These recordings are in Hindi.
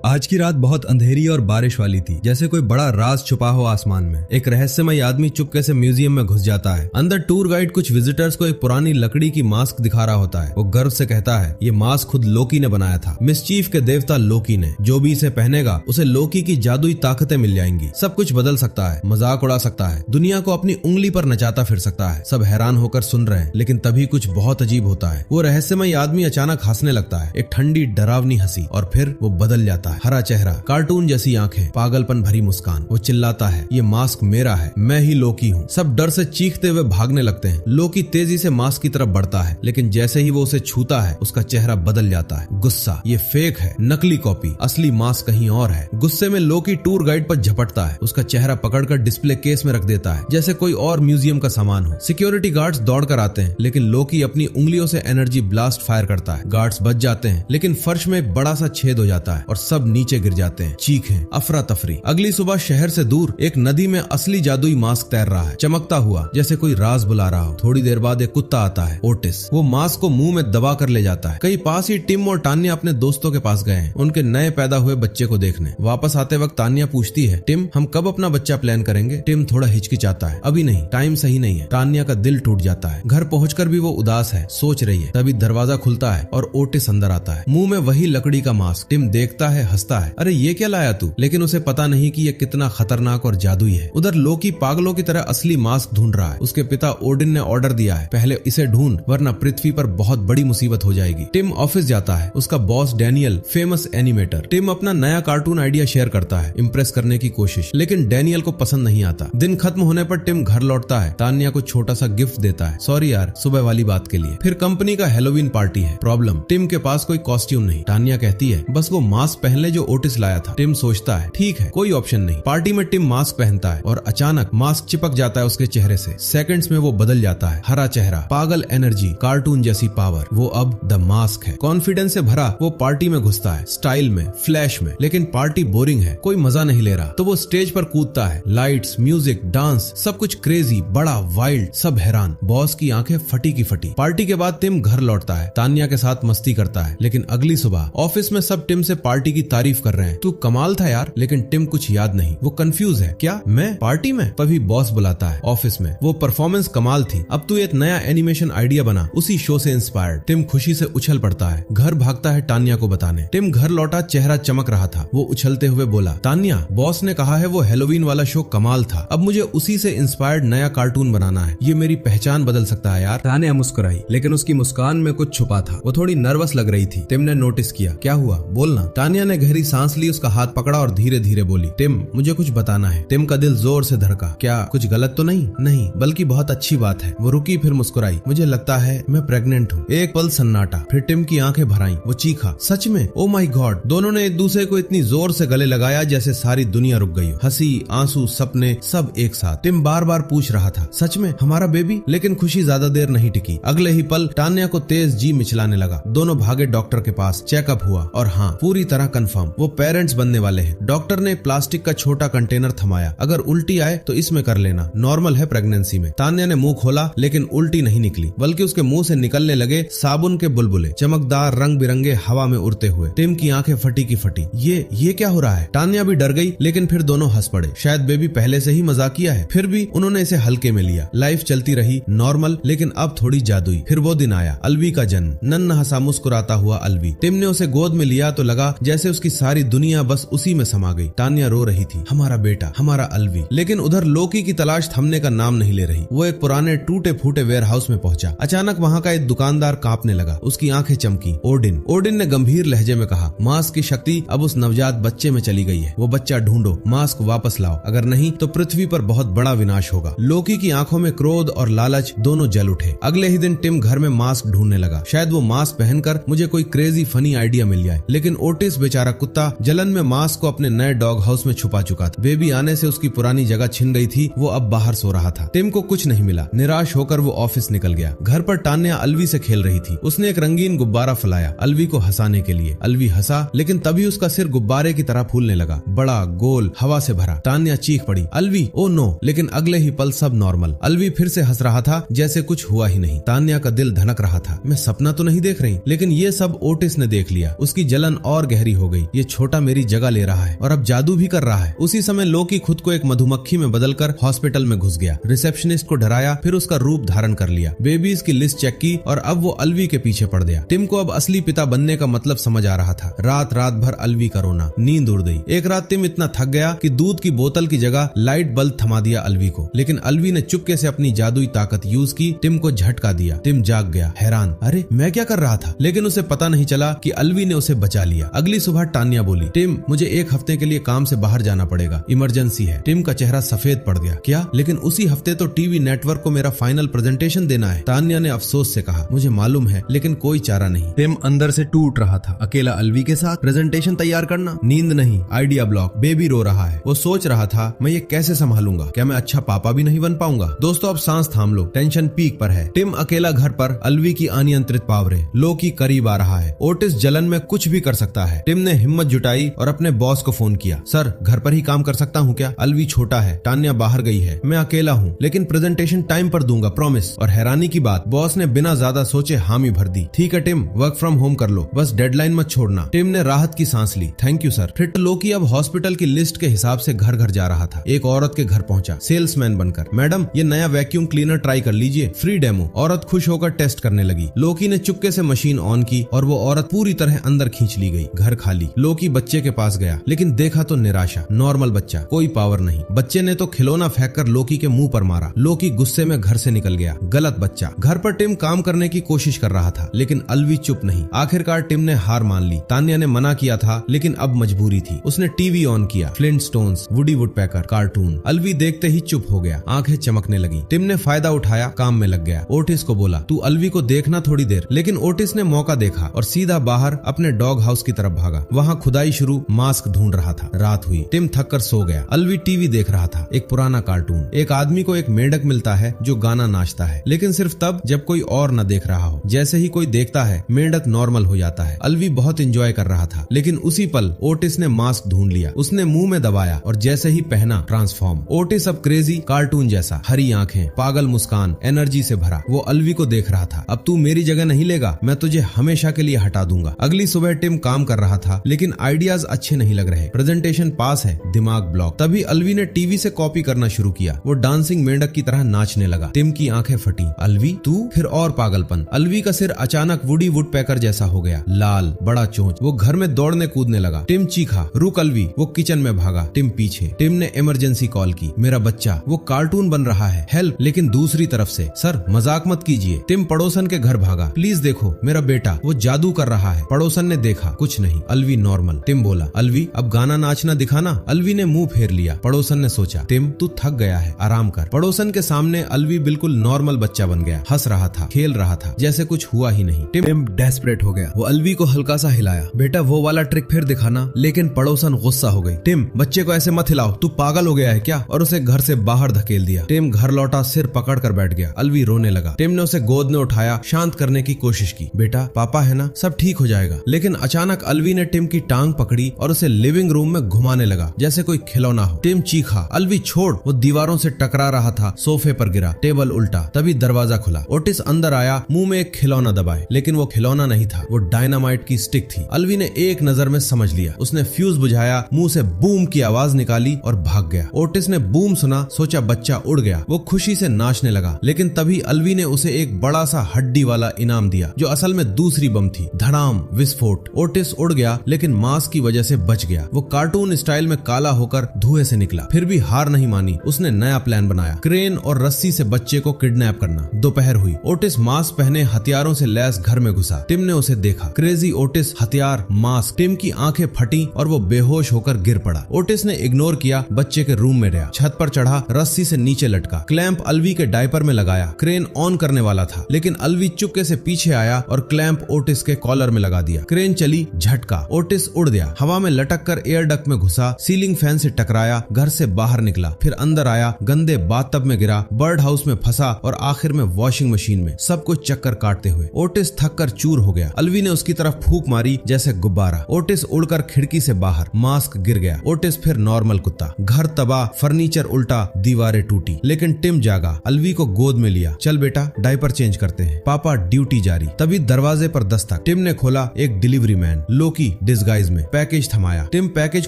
आज की रात बहुत अंधेरी और बारिश वाली थी, जैसे कोई बड़ा राज छुपा हो आसमान में। एक रहस्यमय आदमी चुपके से म्यूजियम में घुस जाता है। अंदर टूर गाइड कुछ विजिटर्स को एक पुरानी लकड़ी की मास्क दिखा रहा होता है। वो गर्व से कहता है, ये मास्क खुद लोकी ने बनाया था, मिसचीफ के देवता लोकी ने। जो भी इसे पहनेगा उसे लोकी की जादुई ताकतें मिल जाएंगी। सब कुछ बदल सकता है, मजाक उड़ा सकता है, दुनिया को अपनी उंगली पर नचाता फिर सकता है। सब हैरान होकर सुन रहे हैं, लेकिन तभी कुछ बहुत अजीब होता है। वो रहस्यमय आदमी अचानक हंसने लगता है, एक ठंडी डरावनी हंसी, और फिर वो बदल जाता है। हरा चेहरा, कार्टून जैसी आंखें, पागलपन भरी मुस्कान। वो चिल्लाता है, ये मास्क मेरा है, मैं ही लोकी हूँ। सब डर से चीखते हुए भागने लगते हैं। लोकी तेजी से मास्क की तरफ बढ़ता है, लेकिन जैसे ही वो उसे छूता है उसका चेहरा बदल जाता है। गुस्सा, ये फेक है, नकली कॉपी, असली मास्क कहीं और है। गुस्से में लोकी टूर गाइड पर झपटता है, उसका चेहरा पकड़कर डिस्प्ले केस में रख देता है, जैसे कोई और म्यूजियम का सामान हो। सिक्योरिटी गार्ड्स दौड़कर आते हैं, लेकिन लोकी अपनी उंगलियों से एनर्जी ब्लास्ट फायर करता है। गार्ड्स बच जाते हैं, लेकिन फर्श में एक बड़ा सा छेद हो जाता है और सब नीचे गिर जाते हैं। चीखें, अफरा तफरी। अगली सुबह शहर से दूर एक नदी में असली जादुई मास्क तैर रहा है, चमकता हुआ, जैसे कोई राज बुला रहा हो। थोड़ी देर बाद एक कुत्ता आता है, ओटिस। वो मास्क को मुंह में दबा कर ले जाता है। कहीं पास ही टिम और तान्या अपने दोस्तों के पास गए हैं, उनके नए पैदा हुए बच्चे को देखने। वापस आते वक्त तान्या पूछती है, टिम, हम कब अपना बच्चा प्लान करेंगे? टिम थोड़ा हिचकिचाता है, अभी नहीं, टाइम सही नहीं है। तान्या का दिल टूट जाता है। घर पहुंचकर भी वो उदास है, सोच रही है। तभी दरवाजा खुलता है और ओटिस अंदर आता है, मुंह में वही लकड़ी का मास्क। टिम देखता है, हंसता है, अरे ये क्या लाया तू? लेकिन उसे पता नहीं कि ये कितना खतरनाक और जादुई है। उधर लोकी पागलों की तरह असली मास्क ढूंढ रहा है। उसके पिता ओडिन ने ऑर्डर दिया है, पहले इसे ढूंढ, वरना पृथ्वी पर बहुत बड़ी मुसीबत हो जाएगी। टिम ऑफिस जाता है। उसका boss Daniel, famous animator. Tim अपना नया कार्टून आइडिया शेयर करता है, इम्प्रेस करने की कोशिश, लेकिन डैनियल को पसंद नहीं आता। दिन खत्म होने पर टिम घर लौटता है, तान्या को छोटा सा गिफ्ट देता है, सॉरी यार, सुबह वाली बात के लिए। फिर कंपनी का हेलोवीन पार्टी है। प्रॉब्लम, टिम के पास कोई कॉस्ट्यूम नहीं। तान्या कहती है, बस वो मास्क पहन ले जो ओटिस लाया था। टिम सोचता है, ठीक है, कोई ऑप्शन नहीं। पार्टी में टिम मास्क पहनता है और अचानक मास्क चिपक जाता है उसके चेहरे से। सेकंड्स में वो बदल जाता है। हरा चेहरा, पागल एनर्जी, कार्टून जैसी पावर। वो अब द मास्क है। कॉन्फिडेंस से भरा वो पार्टी में घुसता है, स्टाइल में, फ्लैश में। लेकिन पार्टी बोरिंग है, कोई मजा नहीं ले रहा, तो वो स्टेज पर कूदता है। लाइट्स, म्यूजिक, डांस, सब कुछ क्रेजी, बड़ा, वाइल्ड। सब हैरान। बॉस की आंखें फटी की फटी। पार्टी के बाद टिम घर लौटता है, तान्या के साथ मस्ती करता है। लेकिन अगली सुबह ऑफिस में सब टिम से पार्टी की तारीफ कर रहे हैं, तू कमाल था यार। लेकिन टिम कुछ याद नहीं, वो कंफ्यूज है। क्या मैं पार्टी में? तभी बॉस बुलाता है ऑफिस में। वो परफॉर्मेंस कमाल थी, अब तू एक नया एनिमेशन आइडिया बना, उसी शो से इंस्पायर्ड। टिम खुशी से उछल पड़ता है, घर भागता है तान्या को बताने। टिम घर लौटा, चेहरा चमक रहा था। वो उछलते हुए बोला, तान्या, बॉस ने कहा है वो हेलोवीन वाला शो कमाल था, अब मुझे उसी से इंस्पायर्ड नया कार्टून बनाना है, ये मेरी पहचान बदल सकता है यार। तान्या मुस्कुराई, लेकिन उसकी मुस्कान में कुछ छुपा था। वो थोड़ी नर्वस लग रही थी। टिम ने नोटिस किया। क्या हुआ, बोलना। तान्या ने गहरी सांस ली, उसका हाथ पकड़ा और धीरे धीरे बोली, टिम, मुझे कुछ बताना है। टिम का दिल जोर से धड़का। क्या कुछ गलत तो नहीं? नहीं, बल्कि बहुत अच्छी बात है। वो रुकी, फिर मुस्कुराई, मुझे लगता है मैं प्रेग्नेंट हूँ। एक पल सन्नाटा, फिर टिम की आंखें भर आईं। वो चीखा, सच में? Oh my God. दोनों ने एक दूसरे को इतनी जोर से गले लगाया जैसे सारी दुनिया रुक गई हो। हंसी, आंसू, सपने, सब एक साथ। टिम बार बार पूछ रहा था, सच में हमारा बेबी? लेकिन खुशी ज्यादा देर नहीं टिकी। अगले ही पल तान्या को तेज जी मिचलाने लगा। दोनों भागे डॉक्टर के पास। चेकअप हुआ और हाँ, पूरी तरह कंफर्म, वो पेरेंट्स बनने वाले हैं। डॉक्टर ने प्लास्टिक का छोटा कंटेनर थमाया, अगर उल्टी आए तो इसमें कर लेना, नॉर्मल है प्रेगनेंसी में। तान्या ने मुंह खोला, लेकिन उल्टी नहीं निकली, बल्कि उसके मुंह से निकलने लगे साबुन के बुलबुले, चमकदार, रंग बिरंगे, हवा में उड़ते हुए। टिम की आंखें फटी की फटी। ये क्या हो रहा है? तान्या भी डर गई, लेकिन फिर दोनों हंस पड़े। शायद बेबी पहले से ही मजाकिया है, फिर भी उन्होंने इसे हल्के में लिया। लाइफ चलती रही, नॉर्मल, लेकिन अब थोड़ी जादुई। फिर वो दिन आया, अलवी का जन्म। नन्हा सा मुस्कुराता हुआ अलवी। टिम ने उसे गोद में लिया तो लगा जैसे उसकी सारी दुनिया बस उसी में समा गई। तान्या रो रही थी, हमारा बेटा, हमारा अलवी। लेकिन उधर लोकी की तलाश थमने का नाम नहीं ले रही। वो एक पुराने टूटे फूटे वेयर हाउस में पहुंचा। अचानक वहां का एक दुकानदार कांपने लगा, उसकी आंखें चमकी। ओडिन ने गंभीर लहजे में कहा, मास्क की शक्ति अब उस नवजात बच्चे में चली गई है। वो बच्चा ढूंढो, मास्क वापस लाओ, अगर नहीं तो पृथ्वी पर बहुत बड़ा विनाश होगा। लोकी की आंखों में क्रोध और लालच दोनों जल उठे। अगले ही दिन टिम घर में मास्क ढूंढने लगा, शायद वो मास्क पहनकर मुझे कोई क्रेजी फनी आइडिया मिल जाए। लेकिन ओटिस बेचारा कुत्ता जलन में मास्क को अपने नए डॉग हाउस में छुपा चुका था। बेबी आने से उसकी पुरानी जगह छिन गई थी, वो अब बाहर सो रहा था। टिम को कुछ नहीं मिला। निराश होकर वो ऑफिस निकल गया। घर पर तान्या अलवी से खेल रही थी। उसने एक रंगीन गुब्बारा फैलाया अलवी को हंसाने के लिए। अलवी हंसा, लेकिन तभी उसका सिर गुब्बारे की तरह फूलने लगा, बड़ा, गोल, हवा से भरा। तान्या चीख पड़ी, अलवी, ओ नो। लेकिन अगले ही पल सब नॉर्मल। अलवी फिर से हंस रहा था जैसे कुछ हुआ ही नहीं। तान्या का दिल धनक रहा था, मैं सपना तो नहीं देख रही। लेकिन ये सब ओटिस ने देख लिया। उसकी जलन और गहरी हो गई। गई, ये छोटा मेरी जगह ले रहा है और अब जादू भी कर रहा है। उसी समय लोकी खुद को एक मधुमक्खी में बदलकर हॉस्पिटल में घुस गया। रिसेप्शनिस्ट को डराया, फिर उसका रूप धारण कर लिया, बेबीज की लिस्ट चेक की और अब वो अलवी के पीछे पड़ गया। टिम को अब असली पिता बनने का मतलब समझ आ रहा था। रात भर अलवी का रोना, नींद उड़ गई। एक रात टिम इतना थक गया कि दूध की बोतल की जगह लाइट बल्ब थमा दिया अलवी को, लेकिन अलवी ने चुपके से अपनी जादुई ताकत यूज की, टिम को झटका दिया। टिम जाग गया, हैरान, अरे मैं क्या कर रहा था, लेकिन उसे पता नहीं चला कि अलवी ने उसे बचा लिया। अगली सुबह टान्या बोली, टिम मुझे एक हफ्ते के लिए काम से बाहर जाना पड़ेगा, इमरजेंसी है। टिम का चेहरा सफेद पड़ गया। क्या? लेकिन उसी हफ्ते तो टीवी नेटवर्क को मेरा फाइनल प्रेजेंटेशन देना है। टान्या ने अफसोस से कहा, मुझे मालूम है, लेकिन कोई चारा नहीं। टिम अंदर से टूट रहा था। अकेला अलवी के साथ प्रेजेंटेशन तैयार करना, नींद नहीं, आइडिया ब्लॉक, बेबी रो रहा है। वो सोच रहा था, मैं ये कैसे संभालूंगा, क्या मैं अच्छा पापा भी नहीं बन पाऊंगा। दोस्तों अब सांस थाम लो, टेंशन पीक पर है। टिम अकेला घर पर, अलवी की अनियंत्रित पावरे, लोकी करीब आ रहा है, ओटिस जलन में कुछ भी कर सकता है। टिम ने हिम्मत जुटाई और अपने बॉस को फोन किया, सर घर पर ही काम कर सकता हूँ क्या? अलवी छोटा है, टान्या बाहर गई है, मैं अकेला हूँ, लेकिन प्रेजेंटेशन टाइम पर दूंगा, प्रॉमिस। और हैरानी की बात, बॉस ने बिना ज्यादा सोचे हामी भर दी। ठीक है टिम, वर्क फ्रॉम होम कर लो, बस डेडलाइन मत छोड़ना। टिम ने राहत की सांस ली, थैंक यू सर। फिर लोकी अब हॉस्पिटल की लिस्ट के हिसाब से घर घर जा रहा था। एक औरत के घर पहुंचा, सेल्समैन बनकर, मैडम ये नया वैक्यूम क्लीनर ट्राई कर लीजिए, फ्री डेमो। औरत खुश होकर टेस्ट करने लगी। लोकी ने चुपके से मशीन ऑन की और वो औरत पूरी तरह अंदर खींच ली गई। घर खाली। लोकी बच्चे के पास गया, लेकिन देखा तो निराशा, नॉर्मल बच्चा, कोई पावर नहीं। बच्चे ने तो खिलौना फेंककर लोकी के मुंह पर मारा। लोकी गुस्से में घर से निकल गया, गलत बच्चा। घर पर टिम काम करने की कोशिश कर रहा था, लेकिन अलवी चुप नहीं। आखिरकार टिम ने हार मान ली। तान्या ने मना किया था, लेकिन अब मजबूरी थी। उसने टीवी ऑन किया, फ्लिंटस्टोन्स, वुडी वुडपेकर, कार्टून। अलवी देखते ही चुप हो गया, आंखें चमकने लगी। टिम ने फायदा उठाया, काम में लग गया। ओटिस को बोला, तू अलवी को देखना थोड़ी देर, लेकिन ओटिस ने मौका देखा और सीधा बाहर अपने डॉग हाउस की तरफ भागा। वहाँ खुदाई शुरू, मास्क ढूंढ रहा था। रात हुई, टिम थक कर सो गया। अलवी टीवी देख रहा था, एक पुराना कार्टून। एक आदमी को एक मेंढक मिलता है जो गाना नाचता है, लेकिन सिर्फ तब जब कोई और न देख रहा हो। जैसे ही कोई देखता है, मेंढक नॉर्मल हो जाता है। अलवी बहुत एंजॉय कर रहा था, लेकिन उसी पल ओटिस ने मास्क ढूंढ लिया। उसने मुंह में दबाया और जैसे ही पहना, ट्रांसफॉर्म। ओटिस अब क्रेजी, कार्टून जैसा, हरी आंखें, पागल मुस्कान, एनर्जी से भरा। वो अलवी को देख रहा था, अब तू मेरी जगह नहीं लेगा, मैं तुझे हमेशा के लिए हटा दूंगा। अगली सुबह टिम काम कर रहा था, लेकिन आइडियाज अच्छे नहीं लग रहे। प्रेजेंटेशन पास है, दिमाग ब्लॉक। तभी अलवी ने टीवी से कॉपी करना शुरू किया। वो डांसिंग मेंढक की तरह नाचने लगा। टिम की आंखें फटी। अलवी तू? फिर और पागलपन। अलवी का सिर अचानक वुडी वुडपेकर जैसा हो गया, लाल, बड़ा चोंच। वो घर में दौड़ने कूदने लगा। टिम चीखा, रुक अलवी। वो किचन में भागा, टिम पीछे। टिम ने इमरजेंसी कॉल की, मेरा बच्चा, वो कार्टून बन रहा है, हेल्प। लेकिन दूसरी तरफ से, सर मजाक मत कीजिए। टिम पड़ोसन के घर भागा, प्लीज देखो मेरा बेटा, वो जादू कर रहा है। पड़ोसन ने देखा, कुछ नहीं, अलवी नॉर्मल। टिम बोला, अलवी अब गाना नाचना दिखाना। अलवी ने मुंह फेर लिया। पड़ोसन ने सोचा, टिम तू थक गया है, आराम कर। पड़ोसन के सामने अलवी बिल्कुल नॉर्मल बच्चा बन गया, हंस रहा था, खेल रहा था, जैसे कुछ हुआ ही नहीं। टिम डेस्परेट हो गया। वो अलवी को हल्का सा हिलाया, बेटा वो वाला ट्रिक फिर दिखाना। लेकिन पड़ोसन गुस्सा हो गई, टिम बच्चे को ऐसे मत हिलाओ, तू पागल हो गया है क्या? और उसे घर से बाहर धकेल दिया। टिम घर लौटा, सिर पकड़ कर बैठ गया। अलवी रोने लगा। टिम ने उसे गोद में उठाया, शांत करने की कोशिश की, बेटा पापा है ना, सब ठीक हो जाएगा। लेकिन अचानक अलवी ने टिम की टांग पकड़ी और उसे लिविंग रूम में घुमाने लगा जैसे कोई खिलौना हो। टिम चीखा, अलवी छोड़। वो दीवारों से टकरा रहा था, सोफे पर गिरा, टेबल उल्टा। तभी दरवाजा खुला। ओटिस अंदर आया, मुंह में एक खिलौना दबाए, लेकिन वो खिलौना नहीं था, वो डायनामाइट की स्टिक थी। अलवी ने एक नजर में समझ लिया। उसने फ्यूज बुझाया, मुंह से बूम की आवाज निकाली और भाग गया। ओटिस ने बूम सुना, सोचा बच्चा उड़ गया। वो खुशी से नाचने लगा, लेकिन तभी अलवी ने उसे एक बड़ा सा हड्डी वाला इनाम दिया, जो असल में दूसरी बम थी। धड़ाम, विस्फोट। ओटिस उड़ गया, लेकिन मास्क की वजह से बच गया। वो कार्टून स्टाइल में काला होकर धुएं से निकला। फिर भी हार नहीं मानी। उसने नया प्लान बनाया, क्रेन और रस्सी से बच्चे को किडनैप करना। दोपहर हुई। ओटिस मास्क पहने हथियारों से लैस घर में घुसा। टिम ने उसे देखा, क्रेजी ओटिस, हथियार, मास्क। टिम की आंखें फटी और वो बेहोश होकर गिर पड़ा। ओटिस ने इग्नोर किया, बच्चे के रूम में गया, छत पर चढ़ा, रस्सी से नीचे लटका, क्लैंप अलवी के डायपर में लगाया। क्रेन ऑन करने वाला था, लेकिन अलवी चुपके से पीछे आया और क्लैंप ओटिस के कॉलर में लगा दिया। क्रेन चली, झटका, ओटिस उड़ गया। हवा में लटक कर एयर डक्ट में घुसा, सीलिंग फैन से टकराया, घर से बाहर निकला, फिर अंदर आया, गंदे बाथटब में गिरा, बर्ड हाउस में फंसा और आखिर में वॉशिंग मशीन में, सब कुछ चक्कर काटते हुए। ओटिस थक कर चूर हो गया। अलवी ने उसकी तरफ फूंक मारी जैसे गुब्बारा। ओटिस उड़कर खिड़की से बाहर, मास्क गिर गया। ओटिस फिर नॉर्मल कुत्ता। घर तबाह, फर्नीचर उल्टा, दीवारें टूटी। लेकिन टिम जागा, अलवी को गोद में लिया। चल बेटा, डायपर चेंज करते हैं, पापा ड्यूटी जारी। तभी दरवाजे पर दस्तक। टिम ने खोला, एक डिलीवरी मैन। लोकी, डिस्गाइज में। पैकेज थमाया। टिम पैकेज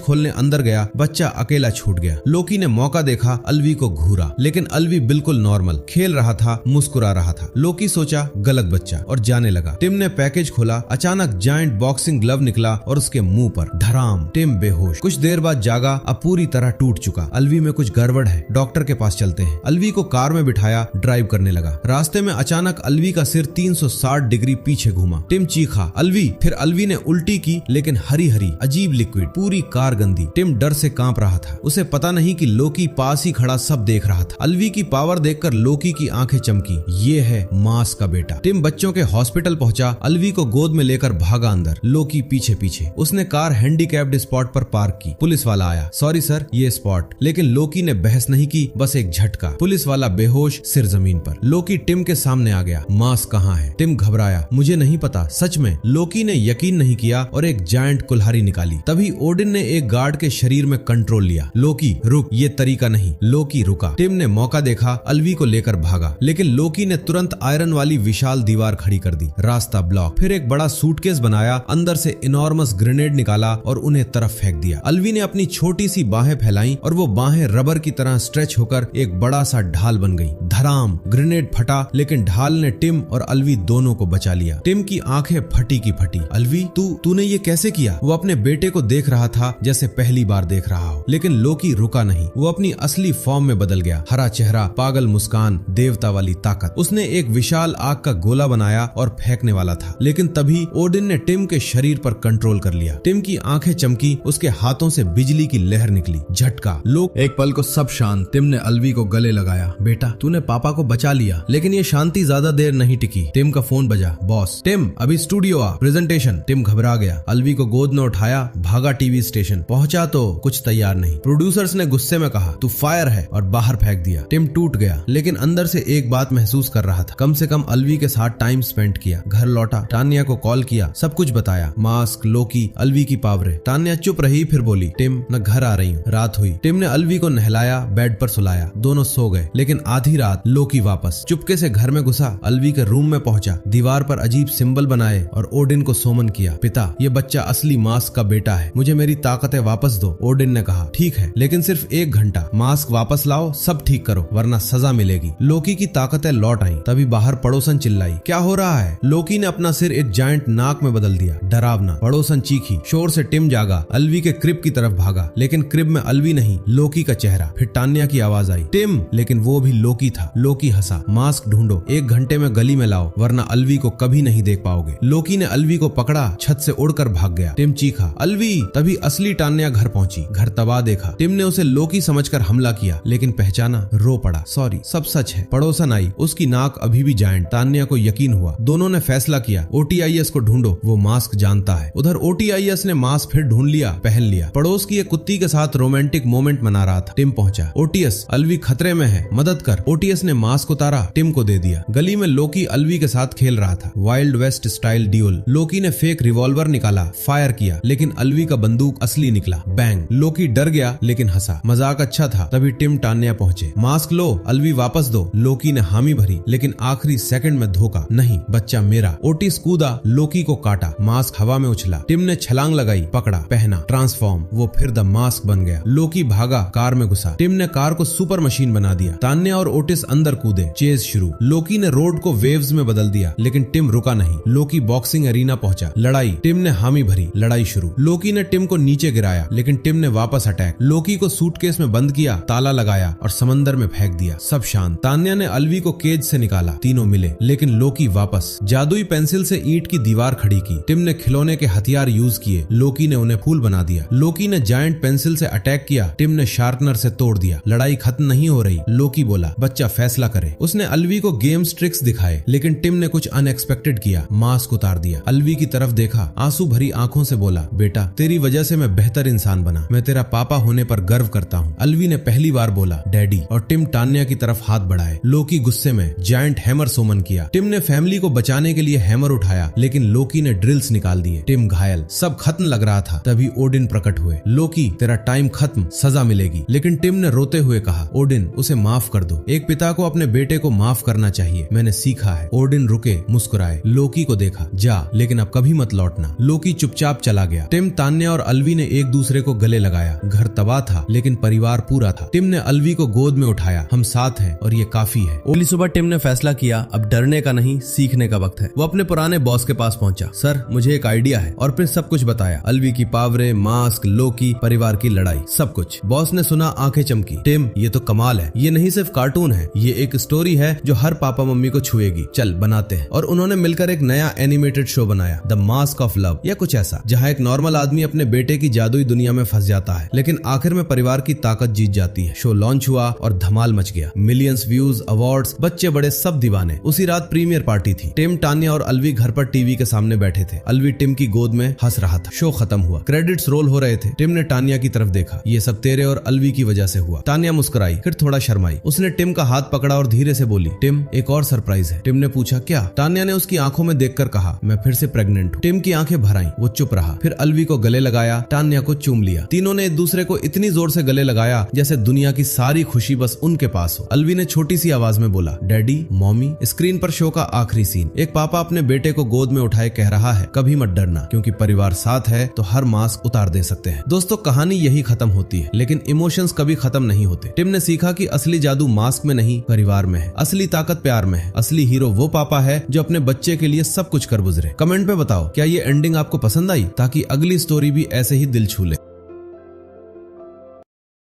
खोलने अंदर गया। बच्चा अकेला छूट गया। लोकी ने मौका देखा, अल्वी को घूरा, लेकिन अल्वी बिल्कुल नॉर्मल खेल रहा था, मुस्कुरा रहा था। लोकी सोचा गलत बच्चा और जाने लगा। टिम ने पैकेज खोला। अचानक जायंट बॉक्सिंग ग्लव निकला और उसके मुंह पर धड़ाम। टिम बेहोश। कुछ देर बाद जागा, अब पूरी तरह टूट चुका। अल्वी में कुछ गड़बड़ है, डॉक्टर के पास चलते हैं। अल्वी को कार में बिठाया, ड्राइव करने लगा। रास्ते में अचानक अल्वी का सिर 360 डिग्री पीछे घूमा। टिम चीखा, अल्वी। फिर अल्वी ने उल्टी की, लेकिन हरी हरी अजीब लिक्विड, पूरी कार गंदी। टिम डर से कांप रहा था। उसे पता नहीं कि लोकी पास ही खड़ा सब देख रहा था। अल्वी की पावर देखकर लोकी की आंखें चमकी। ये है मास का बेटा। टिम बच्चों के हॉस्पिटल पहुंचा। अल्वी को गोद में लेकर भागा अंदर, लोकी पीछे पीछे। उसने कार हैंडीकैप्ड स्पॉट पर पार्क की। पुलिस वाला आया। सॉरी सर, ये स्पॉट। लेकिन लोकी ने बहस नहीं की, बस एक झटका। पुलिस वाला बेहोश, सिर जमीन पर। लोकी टिम के सामने आ गया। मास कहाँ है? टिम घबराया। मुझे नहीं पता, सच में। लोकी ने यकीन नहीं किया और एक जायंट कुल्हाड़ी निकाली। तभी ओडिन ने एक गार्ड के शरीर में कंट्रोल लिया। लोकी रुक, ये तरीका नहीं। लोकी रुका। टिम ने मौका देखा, अल्वी को लेकर भागा, लेकिन लोकी ने तुरंत आयरन वाली विशाल दीवार खड़ी कर दी। रास्ता ब्लॉक। फिर एक बड़ा सूटकेस बनाया, अंदर से इनॉर्मस ग्रेनेड निकाला और उन्हें तरफ फेंक दिया। अल्वी ने अपनी छोटी सी बाहें फैलाई और वो बाहें रबर की तरह स्ट्रेच होकर एक बड़ा सा ढाल बन गई। धड़ाम। ग्रेनेड फटा, लेकिन ढाल ने टिम और अल्वी दोनों को बचा लिया। टिम की आंखें फटी की फटी। अल्वी, तूने ये कैसे किया? वो अपने बेटे को देख रहा था जैसे पहली बार देख रहा हो। लेकिन लोकी रुका नहीं। वो अपनी असली फॉर्म में बदल गया। हरा चेहरा, पागल मुस्कान, देवता वाली ताकत। उसने एक विशाल आग का गोला बनाया और फेंकने वाला था, लेकिन तभी ओडिन ने टिम के शरीर पर कंट्रोल कर लिया। टिम की आंखें चमकी, उसके हाथों से बिजली की लहर निकली। झटका। एक पल को सब शांत। टिम ने अल्वी को गले लगाया। बेटा, तूने पापा को बचा लिया। लेकिन ये शांति ज्यादा देर नहीं टिकी। टिम का फोन बजा। बॉस। टिम, अभी स्टूडियो आ, प्रेजेंटेशन। टिम घबरा गया। अल्वी को गोद में उठाया, भागा टीवी स्टेशन। पहुंचा तो कुछ तैयार नहीं। प्रोड्यूसर्स ने गुस्से में कहा, तू फायर है, और बाहर फेंक दिया। टिम टूट गया, लेकिन अंदर से एक बात महसूस कर रहा था। कम से कम अल्वी के साथ टाइम स्पेंड किया। घर लौटा, तान्या को कॉल किया, सब कुछ बताया। मास्क, लोकी, अल्वी की पावरें। तान्या चुप रही, फिर बोली, टिम, मैं घर आ रही हूँ। रात हुई। टिम ने अल्वी को नहलाया, बेड पर सुलाया। दोनों सो गए। लेकिन आधी रात लोकी वापस चुपके से घर में घुसा। अल्वी के रूम में पहुंचा। दीवार पर अजीब सिंबल बनाए और ओडिन को सोमन किया। पिता, ये बच्चा असली मास्क का बेटा है। मुझे मेरी ताकतें वापस दो। ओडिन ने कहा, ठीक है, लेकिन सिर्फ 1 घंटा। मास्क वापस लाओ, सब ठीक करो, वरना सजा मिलेगी। लोकी की ताकतें लौट आईं। तभी बाहर पड़ोसन चिल्लाई, क्या हो रहा है? लोकी ने अपना सिर एक जायंट नाक में बदल दिया। डरावना। पड़ोसन चीखी। शोर से टिम जागा। अल्वी के क्रिब की तरफ भागा, लेकिन क्रिब में अल्वी नहीं, लोकी का चेहरा। फिर तान्या की आवाज आई, टिम, लेकिन वो भी लोकी था। लोकी हंसा। मास्क ढूंढो, 1 घंटे में गली में लाओ, वरना अल्वी को कभी नहीं देख पाओगे। लोकी ने अल्वी को पकड़ा, छत से उड़कर भाग गया। टिम चीखा, अल्वी। तभी असली तान्या घर पहुंची। घर तबाह देखा। टिम ने उसे लोकी समझकर हमला किया, लेकिन पहचाना, रो पड़ा। सॉरी, सब सच है। पड़ोसन आई, उसकी नाक अभी भी जायंट। तान्या को यकीन हुआ। दोनों ने फैसला किया, ओटीआईएस को ढूंढो, वो मास्क जानता है। उधर ओटीआईएस ने मास्क फिर ढूंढ लिया, पहन लिया। पड़ोस की एक कुत्ती के साथ रोमांटिक मोमेंट मना रहा था। टिम पहुंचा। ओटीएस, अल्वी खतरे में है, मदद कर। ओटीएस ने मास्क उतारा, टिम को दे दिया। गली में लोकी अल्वी के साथ खेल रहा था, वाइल्ड वेस्ट स्टाइल ड्यूल। लोकी ने फेक रिवॉल्वर निकाला, फायर किया, लेकिन अल्वी का बंदूक असली निकला। बैंग। लोकी डर गया, लेकिन हंसा। मजाक अच्छा था। तभी टिम तान्या पहुंचे। मास्क लो, अल्वी वापस दो। लोकी ने हामी भरी, लेकिन आखिरी सेकंड में धोखा। नहीं, बच्चा मेरा। ओटिस कूदा, लोकी को काटा। मास्क हवा में उछला। टिम ने छलांग लगाई, पकड़ा, पहना, ट्रांसफॉर्म। वो फिर द मास्क बन गया। लोकी भागा, कार में घुसा। टिम ने कार को सुपर मशीन बना दिया। तान्या और ओटिस अंदर कूदे। चेज शुरू। लोकी ने रोड को वेव्स में बदल दिया, लेकिन टिम रुका नहीं। लोकी बॉक्सिंग एरिना पहुंचा। लड़ाई। टिम ने हामी भरी। लड़ाई शुरू। लोकी ने टिम को नीचे गिराया, लेकिन टिम ने वापस अटैक। लोकी को सूटकेस में बंद किया, ताला लगाया और समंदर में फेंक दिया। सब शांत। तान्या ने अल्वी को केज से निकाला। तीनों मिले, लेकिन लोकी वापस। जादुई पेंसिल से ईंट की दीवार खड़ी की। टिम ने खिलौने के हथियार यूज किए। लोकी ने उन्हें फूल बना दिया। लोकी ने जायंट पेंसिल से अटैक किया। टिम ने शार्पनर से तोड़ दिया। लड़ाई खत्म नहीं हो रही। लोकी बोला, बच्चा फैसला करे। उसने अल्वी को गेम्स ट्रिक्स दिखाए, लेकिन टिम ने कुछ अनएक्सपेक्टेड किया। मास्क उतार दिया। अल्वी की तरफ देखा, आंसू भरी आंखों से बोला, बेटा, तेरी वजह से मैं बेहतर इंसान बना। मैं तेरा पापा होने पर गर्व करता हूँ। अल्वी ने पहली बार बोला, डैडी, और टिम तान्या की तरफ हाथ बढ़ाए। लोकी गुस्से में जायंट हैमर सोमन किया। टिम ने फैमिली को बचाने के लिए हैमर उठाया, लेकिन लोकी ने ड्रिल्स निकाल दिए। टिम घायल। सब खत्म लग रहा था। तभी ओडिन प्रकट हुए। लोकी, तेरा टाइम खत्म, सजा मिलेगी। लेकिन टिम ने रोते हुए कहा, ओडिन, उसे माफ कर दो। एक पिता को अपने बेटे को माफ करना चाहिए, मैंने सीखा है। ओडिन रुके, मुस्कुराए, लोकी को देखा, जा, लेकिन अब कभी मत लौटना। लोकी चुपचाप चला गया। टिम, तान्या और अलवी ने एक दूसरे को गले लगाया। घर तबाह था लेकिन परिवार पूरा था। टिम ने अलवी को गोद में उठाया। हम साथ हैं और ये काफी है। अगली सुबह टिम ने फैसला किया अब डरने का नहीं सीखने का वक्त है। वो अपने पुराने बॉस के पास पहुंचा। सर, मुझे एक आइडिया है। और फिर सब कुछ बताया। अलवी की पावरें, मास्क, लोकी, परिवार की लड़ाई, सब कुछ। बॉस ने सुना, आंखें चमकी। टिम, ये तो कमाल है। ये नहीं सिर्फ कार्टून है, ये एक स्टोरी है जो हर पापा मम्मी को छुएगी। चल बनाते हैं। और उन्होंने मिलकर एक नया एनिमेटेड शो बनाया, द मास्क ऑफ लव या कुछ ऐसा, जहाँ एक नॉर्मल आदमी अपने बेटे की जादुई दुनिया में फंस जाता है लेकिन आखिर में परिवार की ताकत जीत जाती है। शो लॉन्च हुआ और धमाल मच गया। मिलियंस व्यूज, अवार्ड्स, बच्चे बड़े सब दीवाने। उसी रात प्रीमियर पार्टी थी। टिम, तान्या और अलवी घर पर टीवी के सामने बैठे थे। अलवी टिम की गोद में हंस रहा था। शो खत्म हुआ। क्रेडिट्स रोल हो रहे थे। टिम ने तान्या की तरफ देखा। ये सब तेरे और अलवी की वजह से हुआ। तान्या मुस्कुराई, फिर थोड़ा शर्माई। उसने टिम का हाथ पकड़ा और धीरे से बोली, टिम, एक और सरप्राइज है। टिम ने पूछा, क्या? तान्या ने उसकी आंखों में देखकर कहा, मैं फिर से प्रेग्नेंट हूँ। टिम की आंखें भर आईं। वो चुप रहा। फिर अलवी को गले लगाया, तान्या को चूम लिया। तीनों ने एक दूसरे को इतनी जोर से गले लगाया जैसे दुनिया की सारी खुशी बस उनके पास हो। अलवी ने छोटी सी आवाज में बोला, डैडी, मॉमी। स्क्रीन पर शो का आखिरी सीन। एक पापा अपने बेटे को गोद में उठाए कह रहा है, कभी मत डरना, क्योंकि परिवार साथ है तो हर मास्क उतार दे सकते हैं। दोस्तों, कहानी यही खत्म होती है लेकिन इमोशंस कभी खत्म नहीं होते। टिम ने सीखा कि असली जादू मास्क में नहीं, परिवार में है। असली ताकत प्यार में है। असली हीरो वो पापा है जो अपने बच्चे के लिए सब कुछ कर गुजरे। कमेंट पे बताओ, क्या ये एंडिंग आपको पसंद आई? ताकि अगली स्टोरी भी ऐसे ही दिल छू ले।